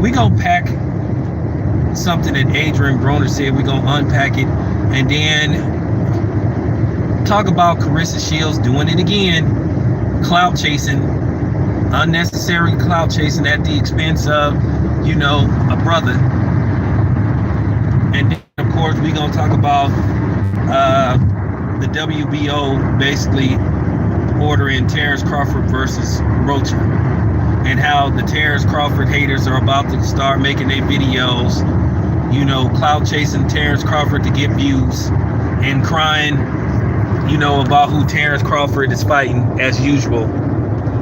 we gonna pack something that Adrian Broner said. We gonna unpack it, and then talk about Claressa Shields doing it again, clout chasing, unnecessary clout chasing at the expense of, you know, a brother. And then, of course, we gonna talk about the WBO basically ordering Terence Crawford versus Rocha, and how the Terence Crawford haters are about to start making their videos, you know, clout chasing Terence Crawford to get views, and crying, you know, about who Terence Crawford is fighting as usual.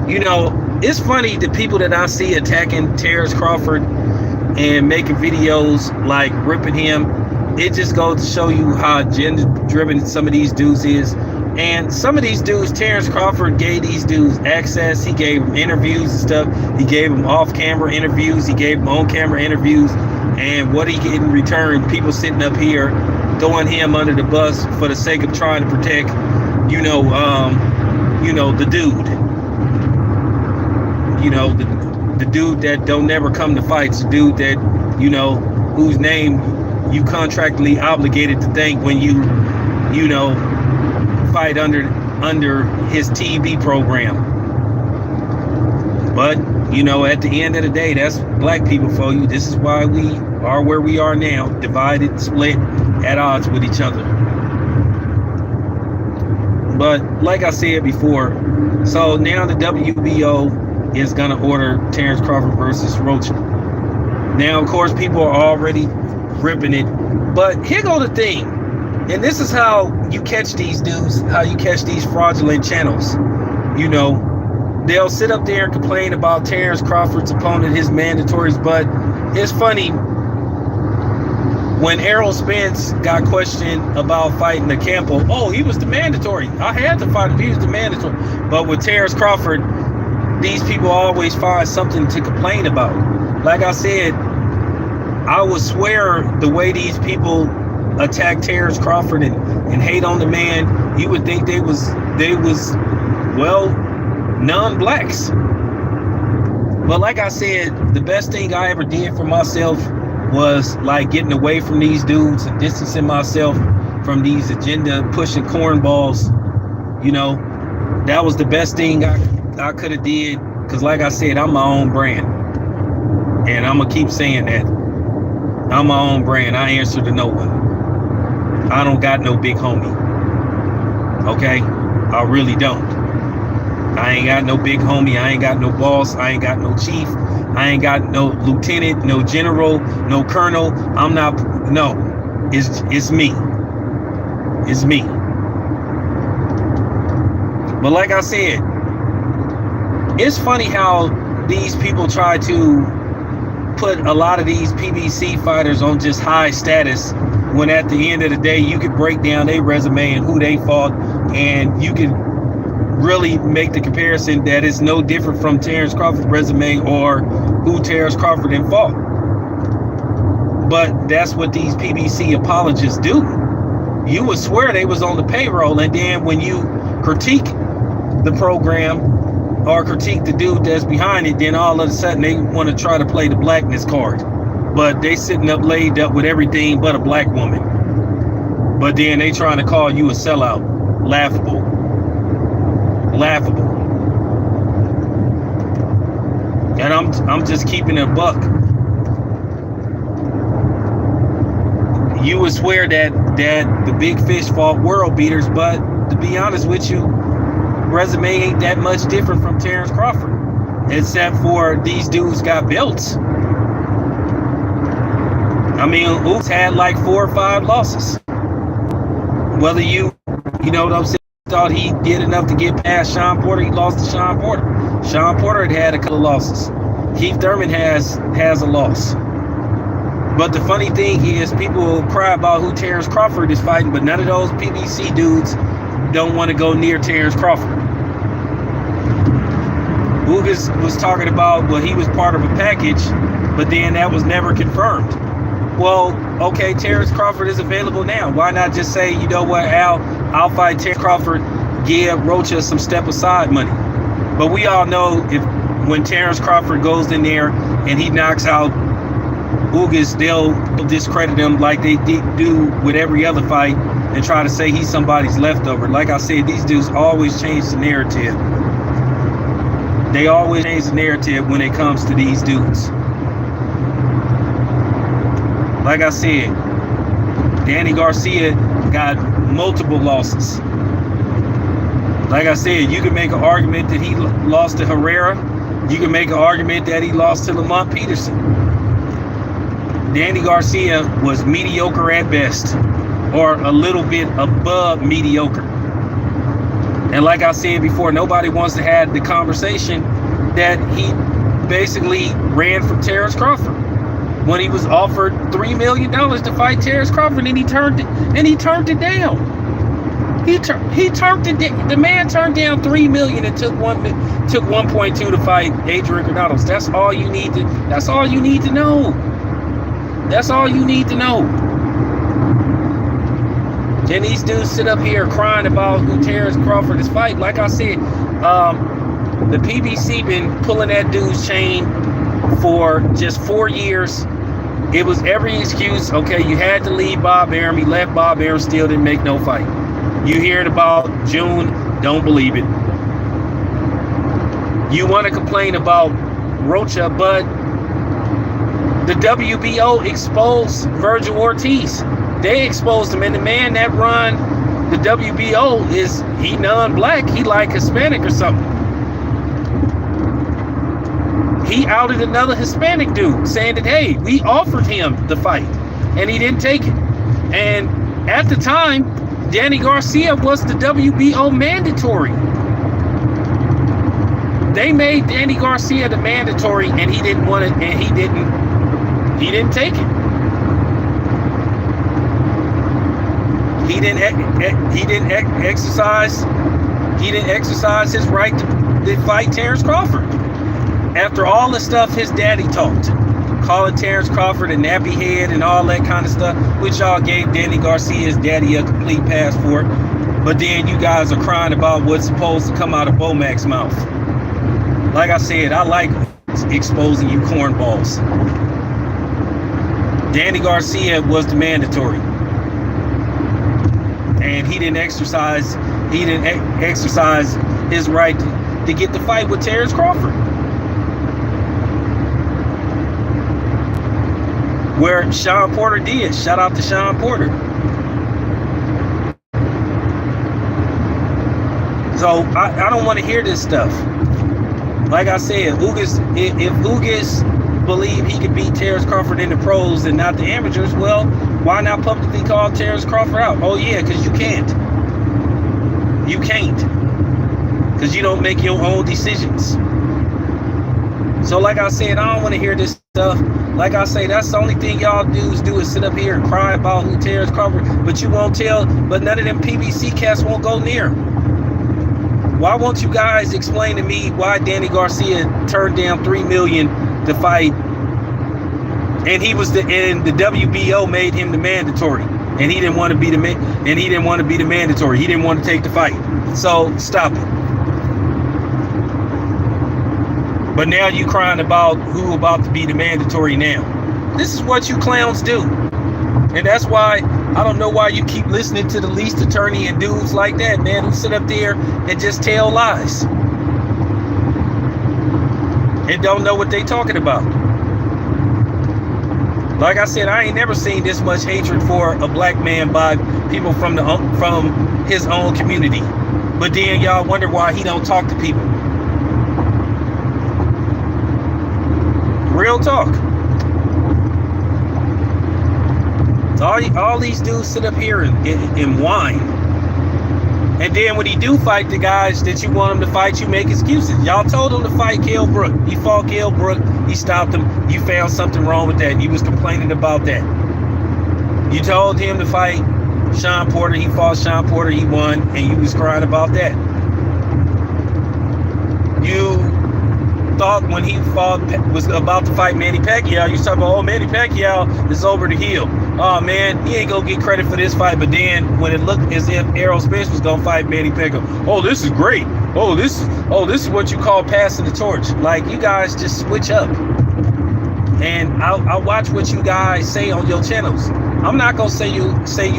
You know, it's funny, the people that I see attacking Terence Crawford and making videos like ripping him, it just goes to show you how agenda-driven some of these dudes is. And some of these dudes, Terence Crawford gave these dudes access. He gave them interviews and stuff. He gave them off-camera interviews. He gave them on-camera interviews. And what he get in return, people sitting up here throwing him under the bus for the sake of trying to protect, you know, the dude. You know, the dude that don't never come to fights, the dude that, you know, whose name you contractually obligated to thank when you know, fight under his TV program. But, you know, at the end of the day, that's black people for you. This is why we are where we are now, divided, split, at odds with each other. But like I said before, so now the WBO is going to order Terence Crawford versus Rocha. Now, of course, people are already ripping it. But here go the thing. And this is how you catch these dudes, how you catch these fraudulent channels. You know, they'll sit up there and complain about Terence Crawford's opponent, his mandatories. But it's funny, when Errol Spence got questioned about fighting the Campbell, oh, he was the mandatory. I had to fight him. He was the mandatory. But with Terence Crawford, these people always find something to complain about. Like I said, I would swear the way these people attack Terence Crawford and hate on the man, you would think they was well, non-blacks. But like I said, the best thing I ever did for myself was like getting away from these dudes and distancing myself from these agenda pushing cornballs. You know, that was the best thing I could have did, because like I said, I'm my own brand, and I'm gonna keep saying that. I'm my own brand. I answer to no one. I don't got no big homie. Okay? I really don't. I ain't got no big homie. I ain't got no boss. I ain't got no chief. I ain't got no lieutenant, no general, no colonel. I'm not, no. It's me. It's me. But like I said, it's funny how these people try to put a lot of these PBC fighters on just high status, when at the end of the day, you could break down their resume and who they fought, and you could really make the comparison that it's no different from Terence Crawford's resume or who Terence Crawford then fought. But that's what these PBC apologists do. You would swear they was on the payroll, and then when you critique the program or critique the dude that's behind it, then all of a sudden they want to try to play the blackness card. But they sitting up laid up with everything but a black woman. But then they trying to call you a sellout. Laughable. Laughable. And I'm just keeping it a buck. You would swear that the big fish fought world beaters, but to be honest with you, resume ain't that much different from Terence Crawford, except for these dudes got belts. I mean, Oops had like 4 or 5 losses. Whether you know what I'm saying, thought he did enough to get past Sean Porter, he lost to Sean Porter. Sean Porter had a couple of losses. Keith Thurman has a loss. But the funny thing is, people will cry about who Terence Crawford is fighting, but none of those PBC dudes don't want to go near Terence Crawford. Ugas was talking about, well, he was part of a package, but then that was never confirmed. Well, okay, Terence Crawford is available now. Why not just say, you know what, Al, I'll fight Terence Crawford, give Rocha some step aside money. But we all know when Terence Crawford goes in there and he knocks out Ugas, they'll discredit him like they do with every other fight and try to say he's somebody's leftover. Like I said, these dudes always change the narrative. They always change the narrative when it comes to these dudes. Like I said, Danny Garcia got multiple losses. Like I said, you can make an argument that he lost to Herrera. You can make an argument that he lost to Lamont Peterson. Danny Garcia was mediocre at best, or a little bit above mediocre. And like I said before, nobody wants to have the conversation that he basically ran from Terence Crawford when he was offered $3 million to fight Terence Crawford, and he turned it down. The man turned down $3 million and took 1.2 to fight Adrian Broner. That's all you need to know. That's all you need to know. And these dudes sit up here crying about who Terence Crawford is fighting. Like I said, the PBC been pulling that dude's chain for just 4 years. It was every excuse. Okay, you had to leave Bob Arum. He left Bob Arum, still didn't make no fight. You hear it about June, don't believe it. You want to complain about Rocha, but the WBO exposed Virgil Ortiz. They exposed him, and the man that run the WBO is he non-black, he like Hispanic or something. He outed another Hispanic dude, saying that, hey, we offered him the fight, and he didn't take it. And at the time, Danny Garcia was the WBO mandatory. They made Danny Garcia the mandatory, and he didn't want it, and he didn't take it. He didn't exercise his right to fight Terence Crawford. After all the stuff his daddy talked, calling Terence Crawford a nappy head and all that kind of stuff, which y'all gave Danny Garcia's daddy a complete pass for. But then you guys are crying about what's supposed to come out of Bomac's mouth. Like I said, I like exposing you cornballs. Danny Garcia was the mandatory, and he didn't exercise his right to get the fight with Terence Crawford. Where Sean Porter did. Shout out to Sean Porter. So I don't want to hear this stuff. Like I said, if Ugas believed he could beat Terence Crawford in the pros and not the amateurs, well, why not publicly call Terence Crawford out? Oh yeah, because you can't. You can't. Because you don't make your own decisions. So like I said, I don't want to hear this stuff. Like I say, that's the only thing y'all dudes do is sit up here and cry about who Terence Crawford, but you won't tell, but none of them PBC cats won't go near him. Why won't you guys explain to me why Danny Garcia turned down $3 million to fight, and the WBO made him the mandatory, and he didn't want to be the mandatory. He didn't want to take the fight. So stop it. But now you crying about who about to be the mandatory now. This is what you clowns do. And that's why I don't know why you keep listening to the least attorney and dudes like that, man, who sit up there and just tell lies. And don't know what they talking about. Like I said, I ain't never seen this much hatred for a black man by people from his own community. But then y'all wonder why he don't talk to people. Real talk. So all these dudes sit up here and whine. And then when he do fight the guys that you want him to fight, you make excuses. Y'all told him to fight Kell Brook. He fought Kell Brook. He stopped him. You found something wrong with that. You was complaining about that. You told him to fight Sean Porter. He fought Sean Porter. He won. And you was crying about that. You thought when he was about to fight Manny Pacquiao, you talking about, oh, Manny Pacquiao is over the hill. Oh man, he ain't gonna get credit for this fight. But then when it looked as if Errol Spence was gonna fight Manny Pacquiao, oh, this is great. Oh, this is what you call passing the torch. Like, you guys just switch up. And I'll watch what you guys say on your channels. I'm not gonna say you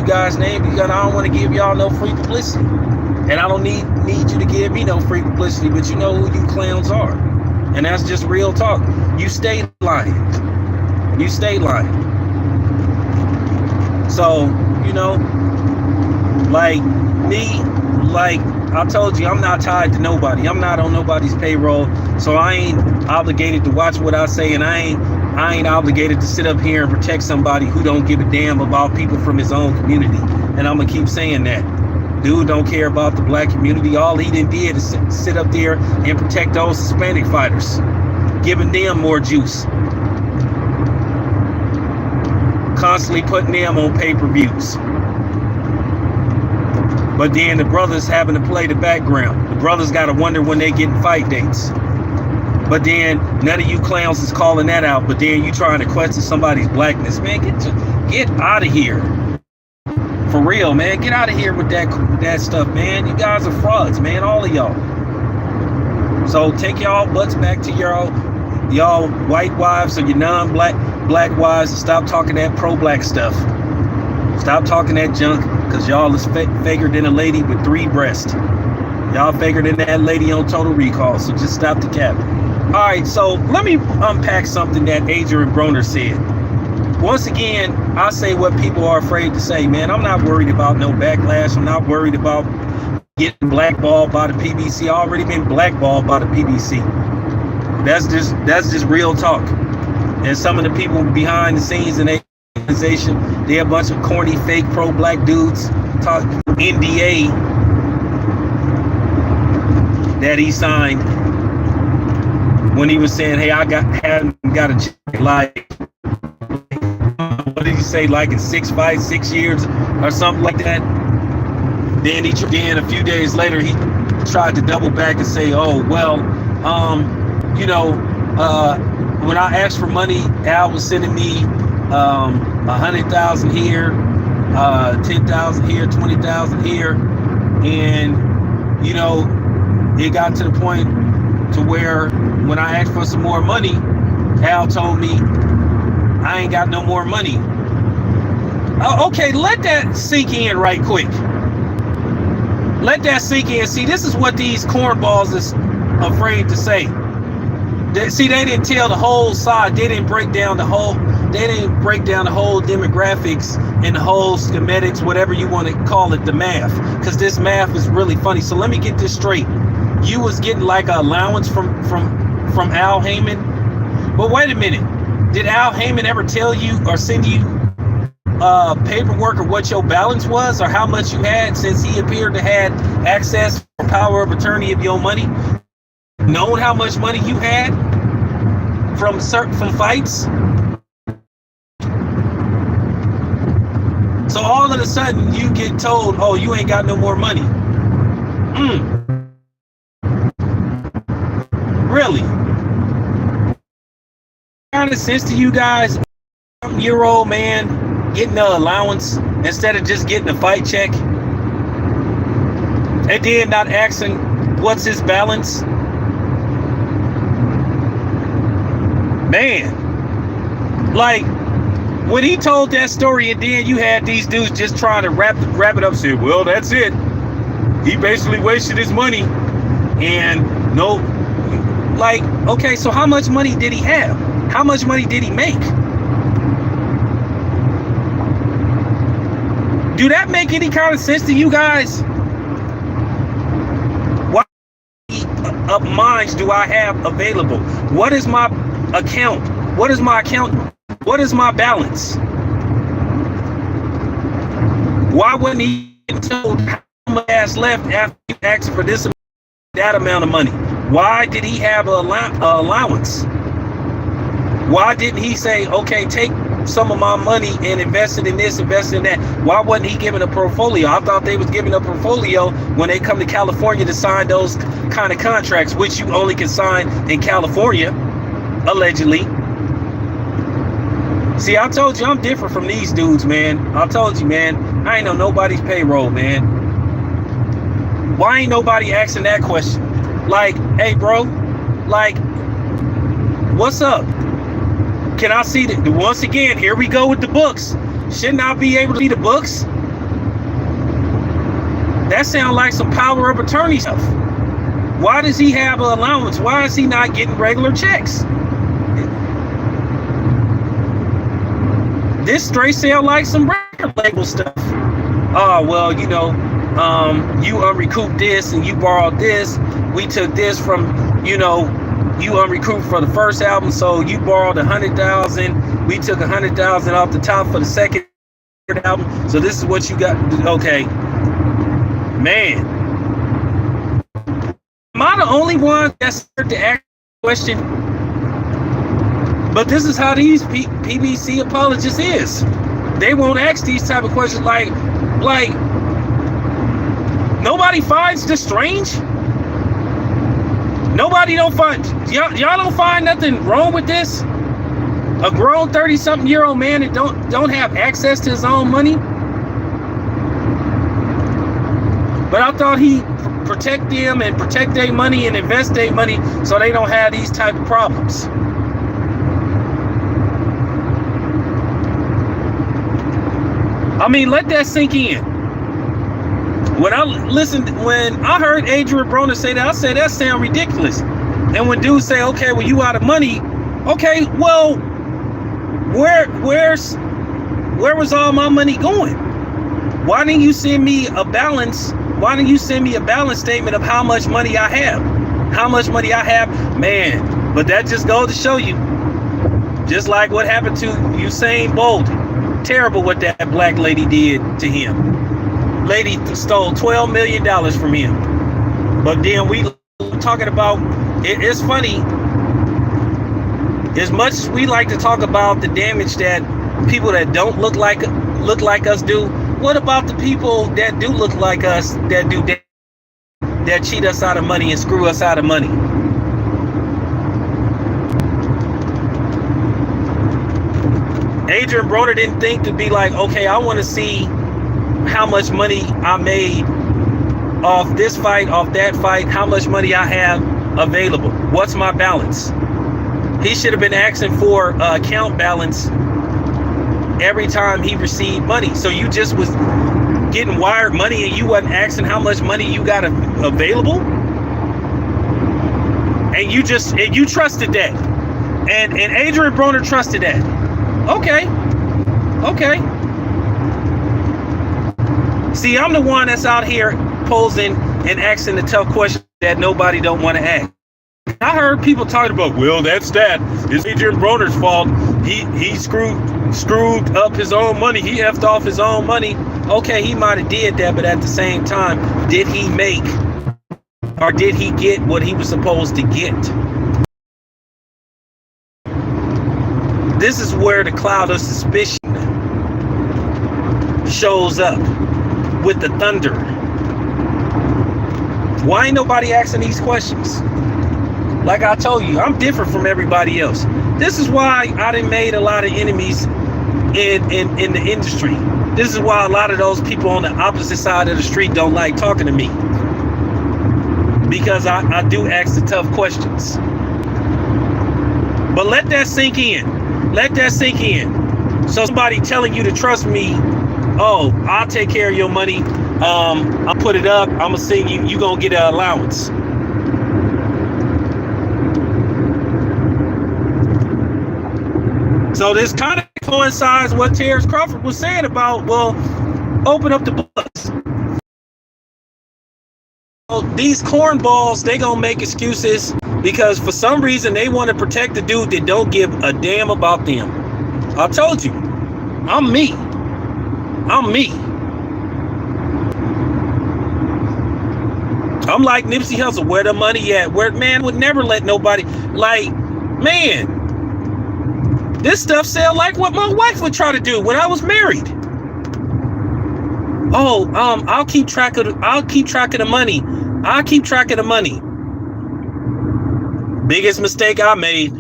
guys' name because I don't want to give y'all no free publicity, and I don't need you to give me no free publicity. But you know who you clowns are, and that's just real talk. You stay lying. You stay lying. So you know, like me, like I told you, I'm not tied to nobody. I'm not on nobody's payroll, so I ain't obligated to watch what I say, and I ain't obligated to sit up here and protect somebody who don't give a damn about people from his own community. And I'm gonna keep saying that. Dude don't care about the black community. All he did is sit up there and protect those Hispanic fighters, giving them more juice, constantly putting them on pay-per-views. But then the brothers having to play the background. The brothers gotta wonder when they getting fight dates. But then none of you clowns is calling that out. But then you trying to question somebody's blackness. Man, get out of here. For real, man. Get out of here with that stuff, man. You guys are frauds, man. All of y'all. So take y'all butts back to y'all white wives or your non-black wives and stop talking that pro-black stuff. Stop talking that junk, because y'all is faker than a lady with 3 breasts. Y'all faker than that lady on Total Recall. So just stop the cap. All right, so let me unpack something that Adrian Broner said. Once again, I say what people are afraid to say, man. I'm not worried about no backlash. I'm not worried about getting blackballed by the PBC. I already been blackballed by the PBC. That's just real talk. And some of the people behind the scenes in the organization, they're a bunch of corny, fake pro-black dudes. Talk NDA that he signed when he was saying, hey, hadn't got a check, like, what did he say, like in 6 years or something like that. Then a few days later, he tried to double back and say, oh, well, when I asked for money, Al was sending me 100,000 here, 10,000 here, 20,000 here. And, you know, it got to the point to where when I asked for some more money, Al told me I ain't got no more money. Okay, let that sink in right quick. Let that sink in. See, this is what these cornballs is afraid to say. They didn't tell the whole side. They didn't break down the whole demographics and the whole schematics, whatever you want to call it, the math. Because this math is really funny. So let me get this straight. You was getting like an allowance from Al Heyman. But wait a minute. Did Al Heyman ever tell you or send you paperwork or what your balance was or how much you had, since he appeared to have access or power of attorney of your money? Known how much money you had from fights? So all of a sudden you get told, oh, you ain't got no more money. Really? Kind of sense to you guys, year-old man getting an allowance instead of just getting a fight check? And then not asking what's his balance? Man, like when he told that story, and then you had these dudes just trying to wrap it up, say, well, that's it. He basically wasted his money. And no, like, okay, so how much money did he have? How much money did he make? Do that make any kind of sense to you guys? What of mines do I have available? What is my account? What is my account? What is my balance? Why wasn't he told how much has left after he asked for that amount of money? Why did he have an allowance? Why didn't he say, okay, take some of my money and invest it in this, invest in that? Why wasn't he giving a portfolio? I thought they was giving a portfolio when they come to California to sign those kind of contracts, which you only can sign in California, allegedly. See, I told you I'm different from these dudes, man. I told you, man, I ain't on nobody's payroll, man. Why ain't nobody asking that question? Like, hey, bro, like, what's up? Can I see that? Once again, here we go with the books. Shouldn't I be able to see the books? That sounds like some power of attorney stuff. Why does he have an allowance? Why is he not getting regular checks? This straight sound like some record label stuff. Oh, well, you know, you unrecouped this and you borrowed this. We took this from, you know, you unrecouped for the first album, so you borrowed 100,000. We took 100,000 off the top for the second album. So this is what you got. Okay, man. Am I the only one that's scared to ask the question? But this is how these PBC apologists is. They won't ask these type of questions like nobody finds this strange. Nobody don't find, y'all don't find nothing wrong with this? A grown 30-something-year-old man that don't have access to his own money? But I thought he protect them and protect their money and invest their money so they don't have these type of problems. I mean, let that sink in. When I heard Adrian Broner say that, I said that sounds ridiculous. And when dudes say, okay, well, you out of money, okay, well, where was all my money going? Why didn't you send me a balance? Why didn't you send me a balance statement of how much money I have? How much money I have? Man, but that just goes to show you, just like what happened to Usain Bolt. Terrible what that black lady did to him. Lady stole $12 million from him. But then we talking about, it's funny, as much as we like to talk about the damage that people that don't look like us do, what about the people that do look like us, that cheat us out of money and screw us out of money? Adrian Broner didn't think to be like, okay, I want to see how much money I made off this fight, off that fight, how much money I have available. What's my balance? He should have been asking for account balance every time he received money. So you just was getting wired money and you wasn't asking how much money you got available? And you trusted that. And Adrian Broner trusted that. Okay. See, I'm the one that's out here posing and asking the tough questions that nobody don't want to ask. I heard people talking about, well, that's that. It's Adrian Broner's fault. He screwed up his own money. He effed off his own money. Okay, he might have did that, but at the same time, did he make or did he get what he was supposed to get? This is where the cloud of suspicion shows up with the thunder. Why ain't nobody asking these questions? Like I told you, I'm different from everybody else. This is why I done made a lot of enemies in the industry. This is why a lot of those people on the opposite side of the street don't like talking to me. Because I do ask the tough questions. But let that sink in. Let that sink in. So somebody telling you to trust me, oh, I'll take care of your money. I'll put it up. I'm gonna sing you. You gonna get an allowance. So this kind of coincides what Terence Crawford was saying about, well, open up the books. So these cornballs, they gonna make excuses because for some reason they want to protect the dude that don't give a damn about them. I told you, I'm me. I'm like Nipsey Hussle, where the money at? Where man would never let nobody, like, man, this stuff sound like what my wife would try to do when I was married. Oh, I'll keep track of the money. I'll keep track of the money. Biggest mistake I made.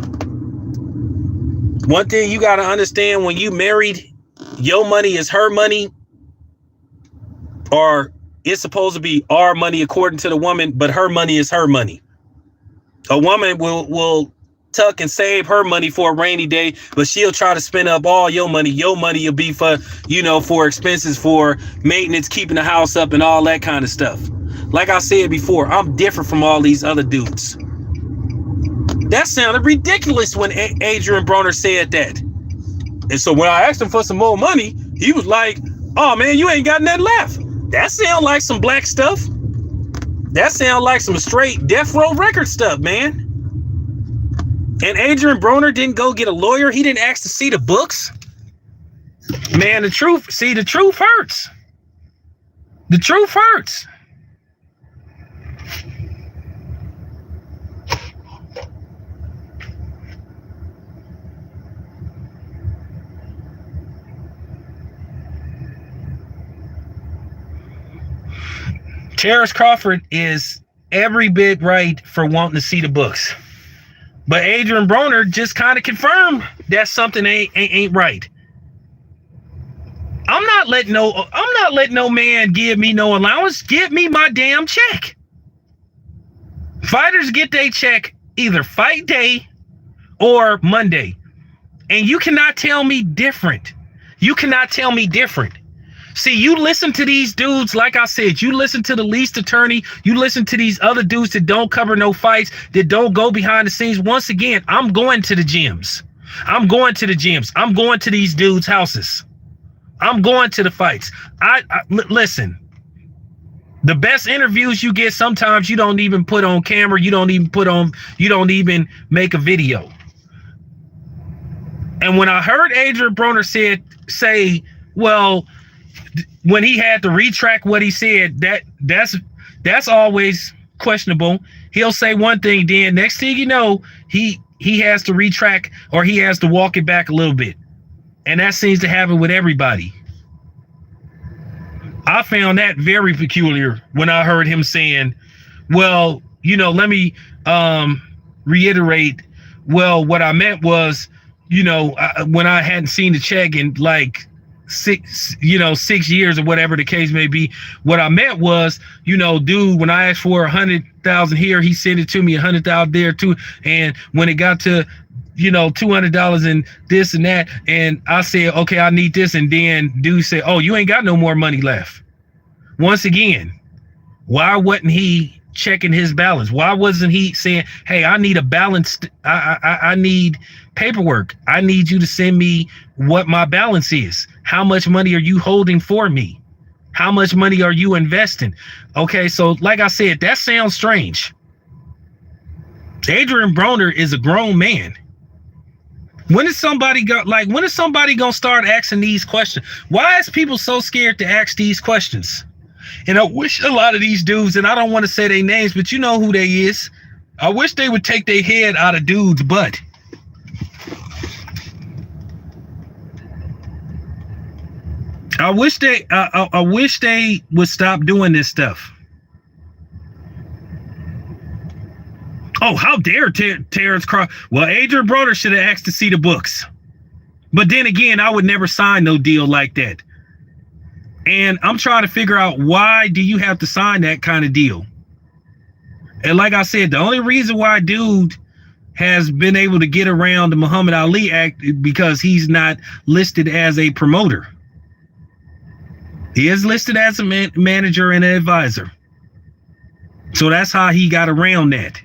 One thing you got to understand, when you married, your money is her money, or it's supposed to be our money according to the woman, but her money is her money. A woman will tuck and save her money for a rainy day, but she'll try to spend up all your money. Your money will be for, for expenses, for maintenance, keeping the house up and all that kind of stuff. Like I said before, I'm different from all these other dudes. That sounded ridiculous when Adrian Broner said that. And so when I asked him for some more money, he was like, oh man, you ain't got nothing left. That sound like some black stuff. That sound like some straight death row record stuff, man. And Adrian Broner didn't go get a lawyer. He didn't ask to see the books. Man, the truth hurts. The truth hurts. Terence Crawford is every bit right for wanting to see the books. But Adrian Broner just kind of confirmed that something ain't right. I'm not letting no man give me no allowance. Give me my damn check. Fighters get their check either fight day or Monday. And you cannot tell me different. You cannot tell me different. See, you listen to these dudes, like I said, you listen to the least attorney, you listen to these other dudes that don't cover no fights, that don't go behind the scenes. Once again, I'm going to the gyms. I'm going to the gyms. I'm going to these dudes' houses. I'm going to the fights. Listen, the best interviews you get, sometimes you don't even put on camera. You don't even make a video. And when I heard Adrian Broner say, well, when he had to retract what he said, that's always questionable. He'll say one thing, then next thing you know, he has to retract, or he has to walk it back a little bit. And that seems to happen with everybody. I found that very peculiar when I heard him saying, well, let me reiterate. Well, what I meant was, when I hadn't seen the check in like 6 years or whatever the case may be, what I meant was, dude, when I asked for 100,000 here, he sent it to me 100,000 there too. And when it got to, $200 and this and that, and I said, okay, I need this. And then dude said, oh, you ain't got no more money left. Once again, why wasn't he checking his balance? Why wasn't he saying, hey, I need a balance. I need paperwork. I need you to send me what my balance is. How much money are you holding for me? How much money are you investing? Okay, so like I said, that sounds strange. Adrian Broner is a grown man. When is somebody gonna start asking these questions? Why is people so scared to ask these questions? And I wish a lot of these dudes, and I don't want to say their names, but you know who they is. I wish they would take their head out of dudes' butt. I wish they would stop doing this stuff. Oh, how dare Terence Crawford? Well, Adrian Broner should have asked to see the books. But then again, I would never sign no deal like that. And I'm trying to figure out, why do you have to sign that kind of deal? And like I said, the only reason why dude has been able to get around the Muhammad Ali Act because he's not listed as a promoter. He is listed as a manager and an advisor. So that's how he got around that.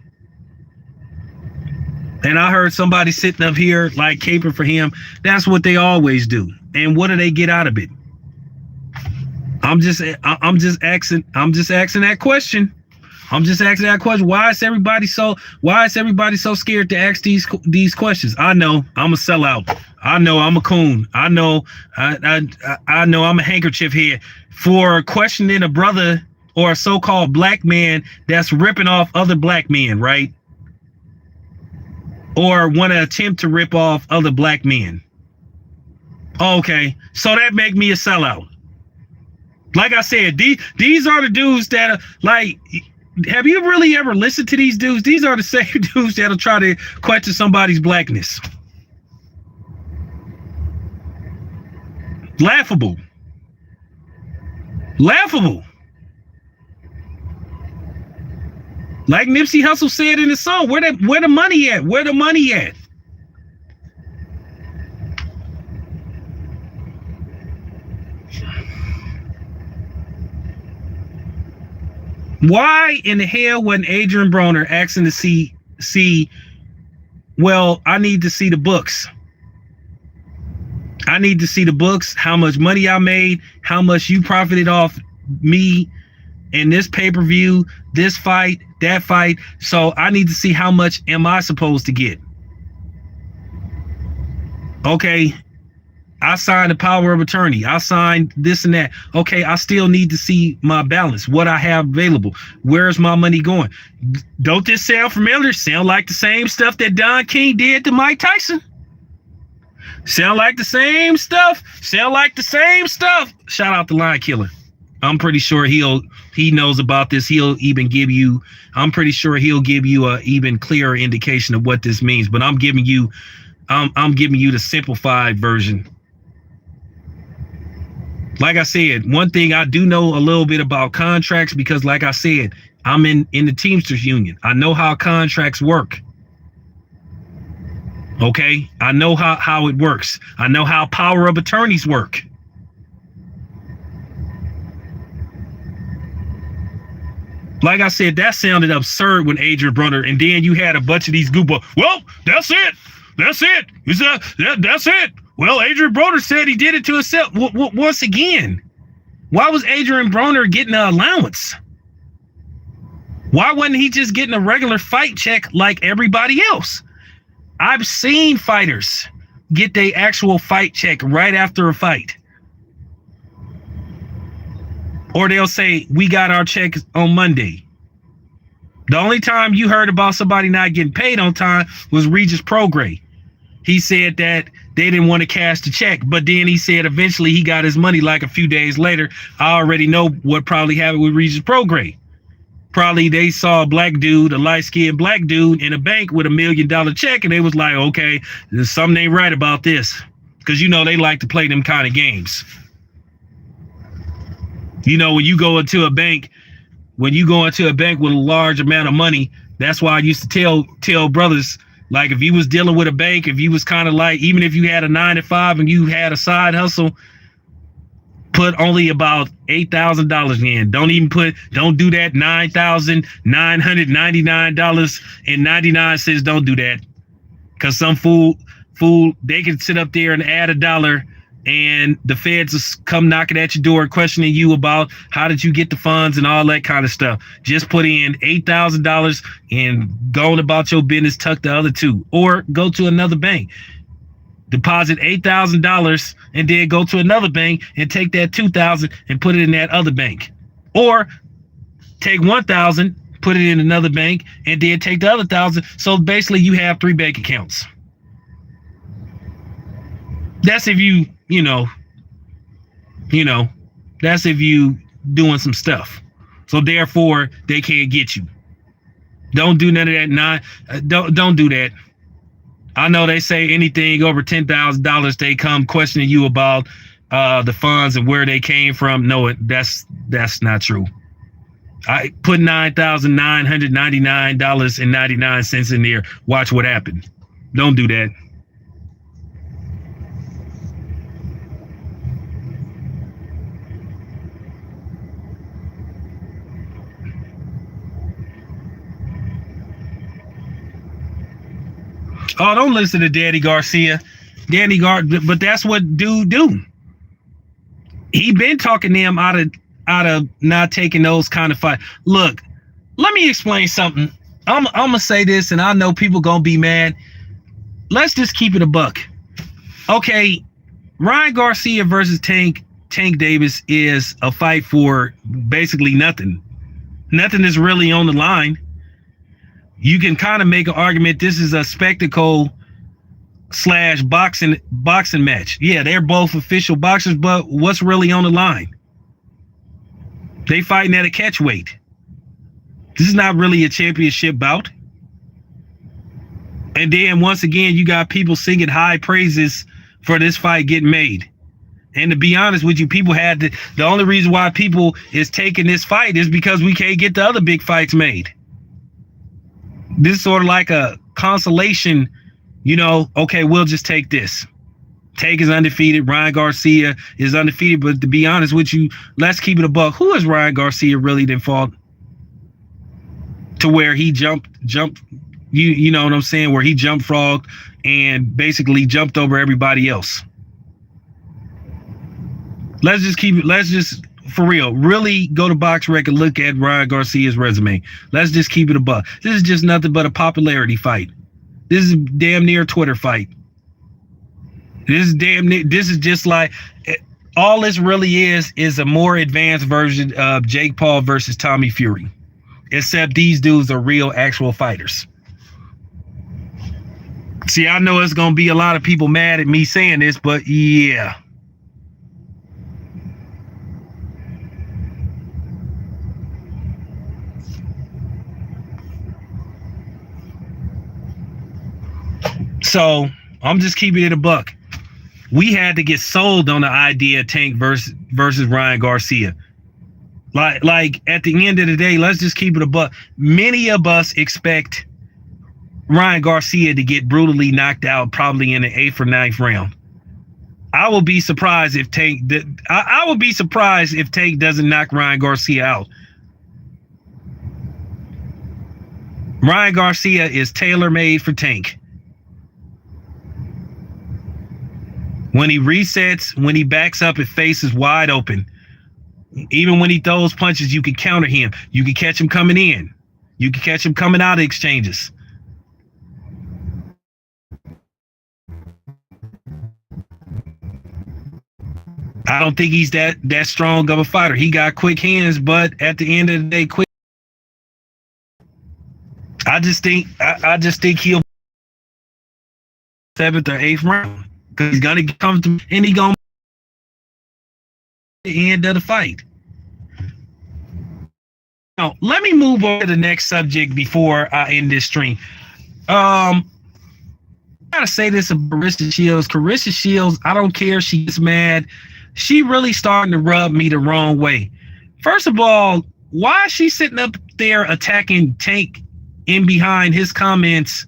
And I heard somebody sitting up here like caping for him. That's what they always do. And what do they get out of it? I'm just asking that question. Why is everybody so scared to ask these questions? I know I'm a sellout. I know I'm a coon. I know I'm a handkerchief head for questioning a brother or a so-called black man that's ripping off other black men, right? Or want to attempt to rip off other black men. Okay, so that make me a sellout. Like I said, these are the dudes that are like, have you really ever listened to these dudes? These are the same dudes that'll try to question somebody's blackness. Laughable. Like Nipsey Hussle said in his song, where the money at? Where the money at? Why in the hell wasn't Adrian Broner asking to see? Well, I need to see the books. I need to see the books, how much money I made, how much you profited off me in this pay-per-view, this fight, that fight. So I need to see how much am I supposed to get. Okay, I signed the power of attorney. I signed this and that. Okay, I still need to see my balance, what I have available. Where's my money going? Don't this sound familiar? Sound like the same stuff that Don King did to Mike Tyson? Sound like the same stuff? Sound like the same stuff? Shout out to Lion Killer. I'm pretty sure he knows about this. He'll even give you, I'm pretty sure he'll give you a even clearer indication of what this means. But I'm giving you the simplified version. Like I said, one thing I do know a little bit about contracts, because like I said, I'm in the Teamsters Union. I know how contracts work. Okay, I know how it works. I know how power of attorneys work. Like I said, that sounded absurd when Adrian Broner, and then you had a bunch of these goofballs. Well, that's it. That's it. That's it. Well, Adrian Broner said he did it to himself. Once again, why was Adrian Broner getting an allowance? Why wasn't he just getting a regular fight check like everybody else? I've seen fighters get their actual fight check right after a fight. Or they'll say, we got our check on Monday. The only time you heard about somebody not getting paid on time was Regis Prograis. He said that they didn't want to cash the check, but then he said eventually he got his money like a few days later. I already know what probably happened with Regis Prograis. Probably they saw a black dude, a light-skinned black dude in a bank with $1 million check, and they was like, okay, there's something ain't right about this. Because, you know, they like to play them kind of games. You know, when you go into a bank with a large amount of money, that's why I used to tell brothers, like, if you was dealing with a bank, if you was kind of like, even if you had a 9-to-5 and you had a side hustle, put only about $8,000 in. Don't do that $9,999.99. Don't do that. Because some fool, they can sit up there and add $1, and the feds will come knocking at your door questioning you about how did you get the funds and all that kind of stuff. Just put in $8,000 and go on about your business, tuck the other $2, or go to another bank. Deposit $8,000 and then go to another bank and take that $2,000 and put it in that other bank. Or take $1,000, put it in another bank, and then take the other $1,000. So basically you have 3 bank accounts. That's if that's if you doing some stuff. So therefore they can't get you. Don't do none of that. Don't do that. I know they say anything over $10,000, they come questioning you about the funds and where they came from. No, that's not true. I put $9,999.99 in there. Watch what happened. Don't do that. Oh, don't listen to Danny Garcia. But that's what dude do. He been talking them out of not taking those kind of fights. Look, let me explain something. I'm gonna say this, and I know people gonna be mad. Let's just keep it a buck. Okay, Ryan Garcia versus Tank Davis is a fight for basically nothing. Nothing is really on the line. You can kind of make an argument this is a spectacle / boxing match. Yeah, they're both official boxers, but what's really on the line? They fighting at a catch weight. This is not really a championship bout. And then once again, you got people singing high praises for this fight getting made. And to be honest with you, the only reason why people is taking this fight is because we can't get the other big fights made. This is sort of like a consolation, okay, we'll just take this. Tank is undefeated. Ryan Garcia is undefeated. But to be honest with you, let's keep it a buck. Who has Ryan Garcia really then fought to where he jumped, you know what I'm saying, where he jumped frog and basically jumped over everybody else? Let's just for real, really go to BoxRec and look at Ryan Garcia's resume. Let's just keep it a buck. This is just nothing but a popularity fight. This is damn near a Twitter fight. This is just like, all this really is a more advanced version of Jake Paul versus Tommy Fury. Except these dudes are real, actual fighters. See, I know it's going to be a lot of people mad at me saying this, but yeah. So I'm just keeping it a buck. We had to get sold on the idea of Tank versus Ryan Garcia. Like at the end of the day, let's just keep it a buck. Many of us expect Ryan Garcia to get brutally knocked out, probably in the 8th or 9th round. I will be surprised if Tank. I would be surprised if Tank doesn't knock Ryan Garcia out. Ryan Garcia is tailor-made for Tank. When he resets, when he backs up, his face is wide open. Even when he throws punches, you can counter him. You can catch him coming in. You can catch him coming out of exchanges. I don't think he's that strong of a fighter. He got quick hands, but at the end of the day, quick. I just think he'll 7th or 8th round. Because he's gonna come to and he gonna the end of the fight. Now, let me move on to the next subject before I end this stream. I gotta say this about Claressa Shields. Claressa Shields, I don't care if she gets mad. She really starting to rub me the wrong way. First of all, why is she sitting up there attacking Tank in behind his comments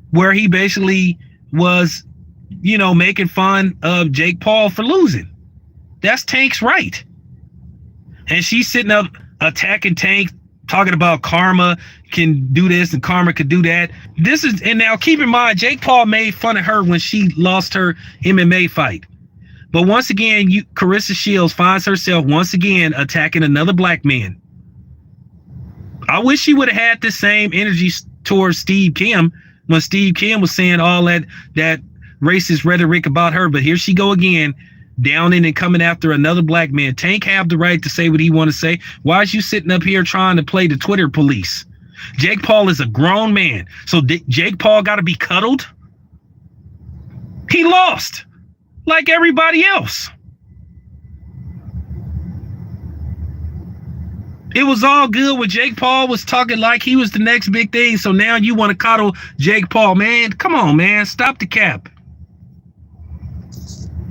where he basically was, making fun of Jake Paul for losing? That's Tank's right. And she's sitting up attacking Tank, talking about karma can do this and karma could do that. And now keep in mind, Jake Paul made fun of her when she lost her MMA fight. But once again, Claressa Shields finds herself once again attacking another black man. I wish she would have had the same energy towards Steve Kim when Steve Kim was saying all that racist rhetoric about her. But here she go again, downing and coming after another black man. Tank have the right to say what he want to say. Why is you sitting up here trying to play the Twitter police? Jake Paul is a grown man. So Jake Paul got to be cuddled? He lost like everybody else. It was all good when Jake Paul was talking like he was the next big thing. So now you want to coddle Jake Paul, man. Come on, man. Stop the cap.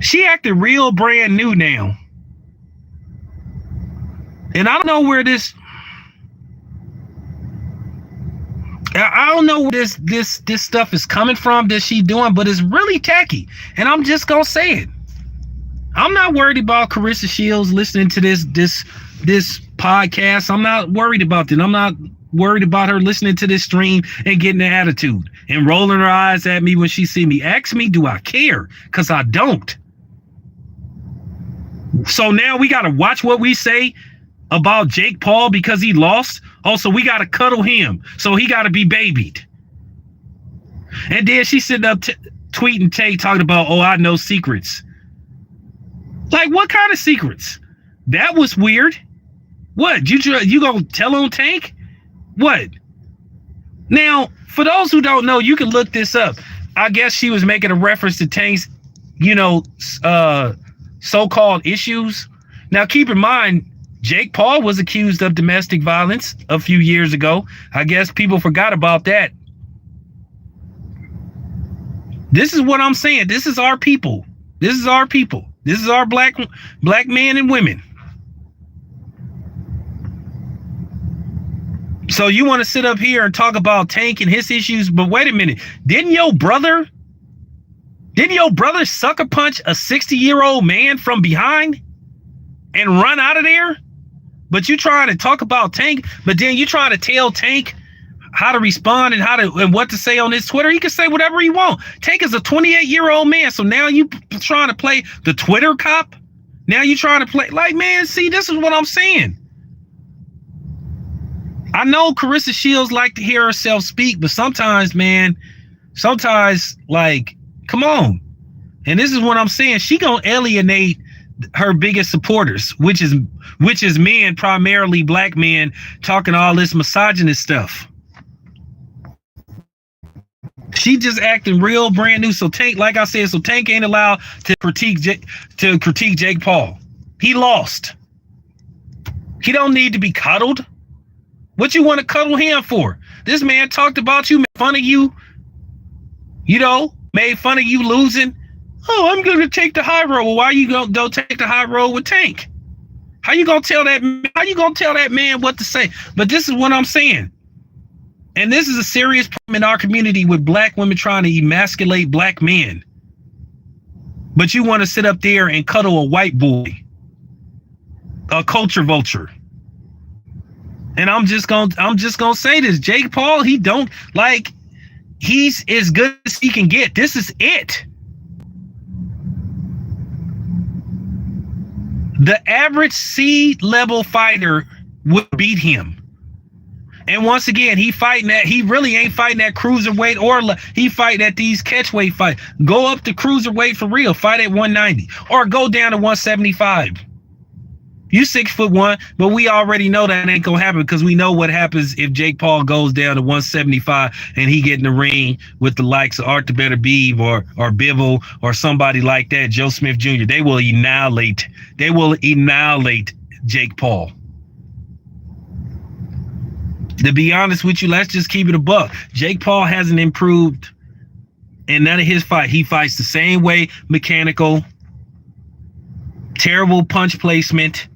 She acted real brand new now. And I don't know where this stuff is coming from that she doing, but it's really tacky. And I'm just gonna say it. I'm not worried about Claressa Shields listening to this podcast. I'm not worried about that. I'm not worried about her listening to this stream and getting an attitude and rolling her eyes at me when she see me. Ask me, do I care? Because I don't. So now we got to watch what we say about Jake Paul because he lost. Also, we got to cuddle him. So he got to be babied. And then she sitting up tweeting Tay talking about, oh, I know secrets. Like, what kind of secrets? That was weird. What? You gonna tell on Tank? What? Now, for those who don't know, you can look this up. I guess she was making a reference to Tank's, so-called issues. Now, keep in mind, Jake Paul was accused of domestic violence a few years ago. I guess people forgot about that. This is what I'm saying. This is our people. This is our people. This is our black men and women. So you want to sit up here and talk about Tank and his issues, but wait a minute. Didn't your brother sucker punch a 60-year-old man from behind and run out of there? But you trying to talk about Tank, but then you trying to tell Tank how to respond and what to say on his Twitter. He can say whatever he want. Tank is a 28-year-old man, so now you trying to play the Twitter cop? Now you trying to play like, man, see, this is what I'm saying. I know Claressa Shields like to hear herself speak, but sometimes, man, like, come on. And this is what I'm saying. She gonna alienate her biggest supporters, which is men, primarily black men, talking all this misogynist stuff. She just acting real brand new. So Tank, like I said, Tank ain't allowed to critique Jake Paul. He lost. He don't need to be cuddled. What you want to cuddle him for? This man talked about you, made fun of you, made fun of you losing. Oh, I'm going to take the high road. Well, why you don't take the high road with Tank? How you going to tell that man what to say? But this is what I'm saying. And this is a serious problem in our community with black women trying to emasculate black men. But you want to sit up there and cuddle a white boy, a culture vulture. And I'm just gonna say this. Jake Paul, he's as good as he can get. This is it. The average C-level fighter would beat him. And once again, he really ain't fighting at cruiserweight, or he fighting at these catchweight fights. Go up to cruiserweight for real. Fight at 190 or go down to 175. You 6'1", but we already know that ain't gonna happen because we know what happens if Jake Paul goes down to 175 and he get in the ring with the likes of Arthur Beterbiev or Bivol or somebody like that, Joe Smith Jr. They will annihilate Jake Paul. To be honest with you, let's just keep it a buck. Jake Paul hasn't improved in none of his fight. He fights the same way, mechanical, terrible punch placement.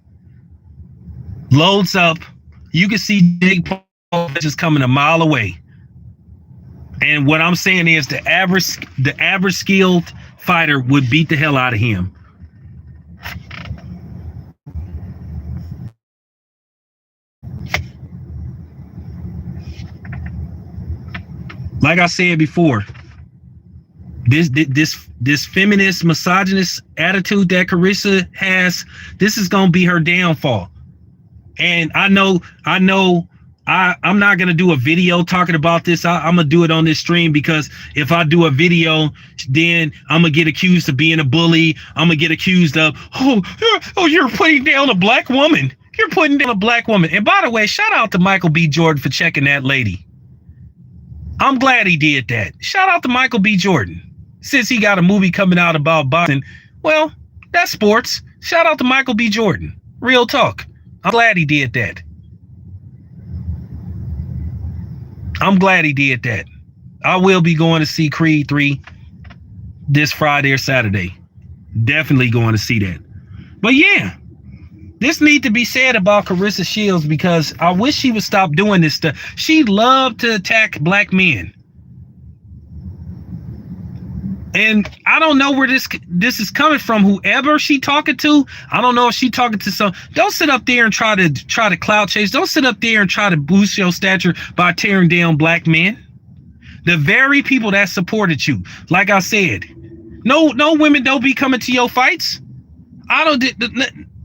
Loads up. You can see Jake Paul just coming a mile away. And what I'm saying is the average skilled fighter would beat the hell out of him. Like I said before, this feminist, misogynist attitude that Claressa has, this is gonna be her downfall. And I'm not gonna do a video talking about this. I'm gonna do it on this stream because if I do a video, then I'm gonna get accused of being a bully. I'm gonna get accused of, you're putting down a black woman. You're putting down a black woman. And by the way, shout out to Michael B. Jordan for checking that lady. I'm glad he did that. Shout out to Michael B. Jordan. Since he got a movie coming out about boxing, well, that's sports. Shout out to Michael B. Jordan. Real talk. I'm glad he did that. I will be going to see Creed 3 this Friday or Saturday. Definitely going to see that. But yeah, this needs to be said about Claressa Shields because I wish she would stop doing this stuff. She loved to attack black men. And I don't know where this is coming from. Whoever she talking to, I don't know if she talking to some. Don't sit up there and try to clout chase. Don't sit up there and try to boost your stature by tearing down black men. The very people that supported you. Like I said, no women don't be coming to your fights.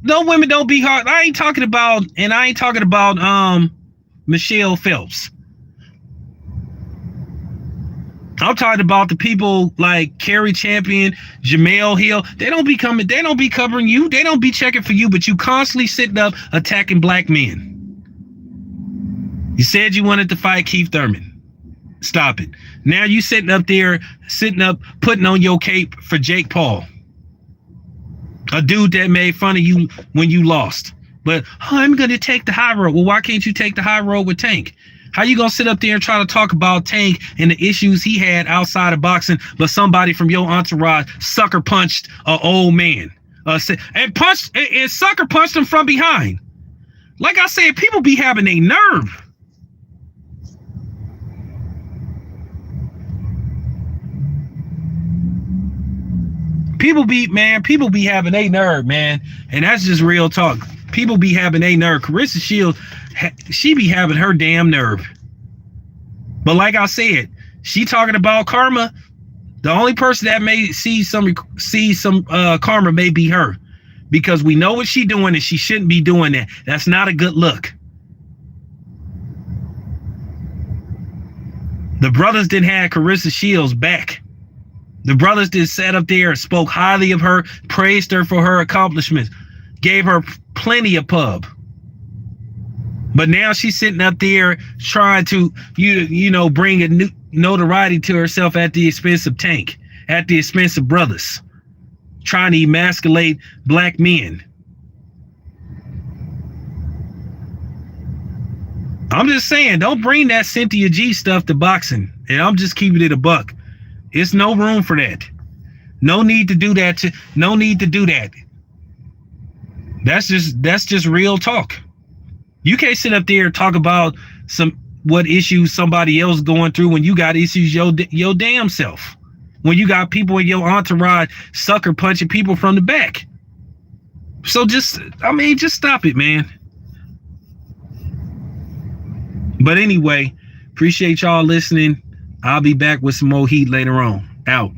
No women don't be hard. I ain't talking about Michelle Phelps. I'm talking about the people like Kerry Champion, Jamel Hill. They don't be coming. They don't be covering you. They don't be checking for you, but you constantly sitting up attacking black men. You said you wanted to fight Keith Thurman. Stop it. Now you sitting up, putting on your cape for Jake Paul. A dude that made fun of you when you lost. But I'm going to take the high road. Well, why can't you take the high road with Tank? How you going to sit up there and try to talk about Tank and the issues he had outside of boxing, but somebody from your entourage sucker punched an old man and sucker punched him from behind? Like I said, people be having a nerve. People be having a nerve, man. And that's just real talk. People be having a nerve. Claressa Shields, she be having her damn nerve. But like I said, she talking about karma. The only person that may see some karma may be her, because we know what she's doing and she shouldn't be doing that. That's not a good look. The brothers didn't have Claressa Shields back. The brothers did sat up there and spoke highly of her, praised her for her accomplishments, gave her plenty of pub. But now she's sitting up there trying to, bring a new notoriety to herself at the expense of Tank, at the expense of brothers, trying to emasculate black men. I'm just saying, don't bring that Cynthia G stuff to boxing. And I'm just keeping it a buck. It's no room for that. No need to do that. No need to do that. That's just real talk. You can't sit up there and talk about what issues somebody else going through when you got issues your damn self. When you got people in your entourage sucker punching people from the back. So just stop it, man. But anyway, appreciate y'all listening. I'll be back with some more heat later on. Out.